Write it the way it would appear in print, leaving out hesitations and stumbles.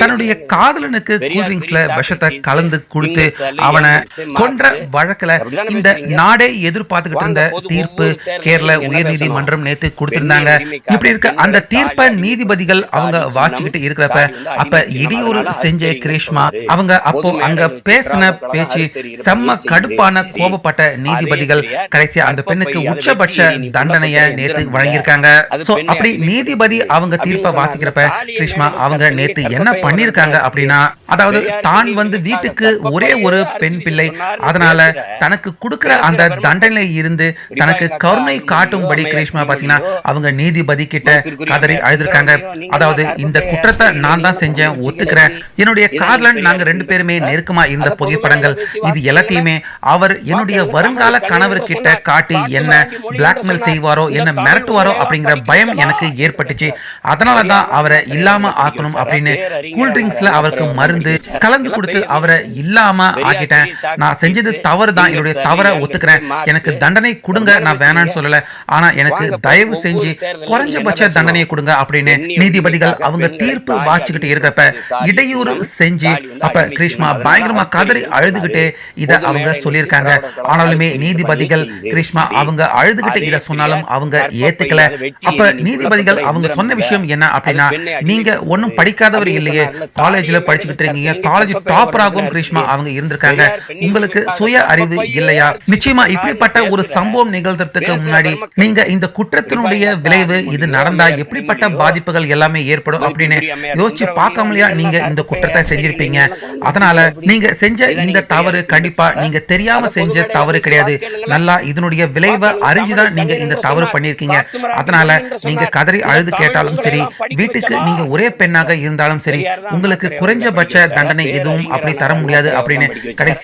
தன்னுடைய காதலனுக்கு கூல்ட்ரிங்க்ஸ்ல விஷத்தை கலந்து கொடுத்து அவனை கொன்ற வழக்குல இந்த நாடே எதிர்பார்த்துக்கிட்டு இருந்த தீர்ப்பு கேரள உயர்நீதிமன்றம் நேத்து கொடுத்திருந்தாங்க. இப்படி இருக்க அந்த தீர்ப்பை நீதிபதிகள் அவங்க வாசிக்கிட்டு இருக்கிறப்ப அப்ப இடையூறு செஞ்ச கிரீஷ்மா அவங்க அப்போ அங்க பேசின பேச்சு செம்ம கடுப்பான கோபப்பட்ட நீதிபதிகள் கடைசியா அந்த பெண்ணுக்கு உச்சபட்ச தண்டனையை நேத்து வழங்கியிருக்காங்க. அப்படி நீதிபதி அவங்க தீர்ப்பை வாசிக்கிறப்ப கிரீஷ்மா அவங்க நேத்து என்ன பண்ணிருக்காங்க அப்படின்னா, அதாவது தான் வீட்டுக்கு ஒரே ஒரு பெண் பிள்ளை, அதனால தனக்கு கொடுக்கிற அந்த தண்டனை இருந்து தனக்கு கருணை காட்டும்படி கிரீஷ்மா பாத்தீங்கன்னா அவங்க நீதிபதி கிட்ட கதறி அழுதுருக்காங்க. அதாவது இந்த குற்றத்தை நான் தான் செஞ்சேன், ஒத்துக்கிறேன், என்னுடைய காதலன் நாங்க 2 பேருமே நெருக்கமா இருந்த புகைப்படங்கள் இது எல்லாத்தையுமே அவர் என்னுடைய வருங்கால கணவர் கிட்ட காட்டி என்ன பிளாக்மெயில் செய்வாரோ என்ன மிரட்டுவாரோ அப்படிங்கிற பயம் எனக்கு ஏற்பட்டுச்சு. அதனாலதான் அவரை இல்லாம ஆக்கணும் அப்படின்னு கூல்ட்ரிங்க்ஸ்ல அவருக்கு மருந்து கலந்து கொடுத்து அவரை இல்லாம ஆக்கிட்டேன். நான் செஞ்சது தவறு தான், என்னுடைய தவறை ஒத்துக்கிறேன், எனக்கு தண்டனை கொடுங்க, நான் வேணான்னு சொல்லல, ஆனா எனக்கு தயவு செஞ்சு குறைஞ்சபட்ச தண்டனையை கொடுங்க அப்படின்னு நீதிபதிகள் அவங்க தீர்ப்பு வாசிக்கிட்டு இருக்கிறப்ப இடையூறு செஞ்சு அப்ப கிரீஷ்மா பயங்கரமா கதறி அழுதுகிட்டே இத அவங்க சொல்லியிருக்காங்க. ஆனாலுமே நீதிபதிகள் கிரீஷ்மா அவங்க அழுதுகிட்டு இத சொன்னாலும் அவங்க ஏத்துக்கல. அப்ப நீதிபதிகள் அவங்க சொன்ன விஷயம் என்ன அப்படின்னா, நீங்க ஒன்னும் படிக்காதவர் இல்லையே, காலேஜ்ல படிச்சுக்கிட்டு இருக்கீங்க, காலேஜ் டாப்பராகவும் கிரீஷ்மா அவங்க இருந்திருக்காங்க, உங்களுக்கு சுய அறிவு இல்லையா? நிச்சயமா இப்படிப்பட்ட ஒரு சம்பவம் நிகழ்றதுக்கு முன்னாடி நீங்க இந்த குற்றத்தினுடைய விளைவு இது நடந்தா எப்படிப்பட்ட பாதிப்புகள் எல்லாமே ஏற்படும் அப்படின்னு யோசிச்சு பார்க்காமலையா நீங்க இந்த குற்றத்தை செஞ்சிருப்பீங்க. அதனால நீங்க செஞ்ச இந்த தவறு கண்டிப்பா நீங்க தெரியாம செஞ்ச தவறு கிடையாது, நல்லா இதனுடைய விளைவை அறிஞ்சுதான் நீங்க இந்த தவறு பண்ணிருக்கீங்க. அதனால நீங்க கதறி அழுது கேட்டாலும் சரி, வீட்டுக்கு நீங்க ஒரே பெண்ணாக இருந்தாலும் சரி, உங்களுக்கு குறைஞ்சபட்ச தண்டனை எதுவும் அப்படி தர முடியாது அப்படின்னு கடைசி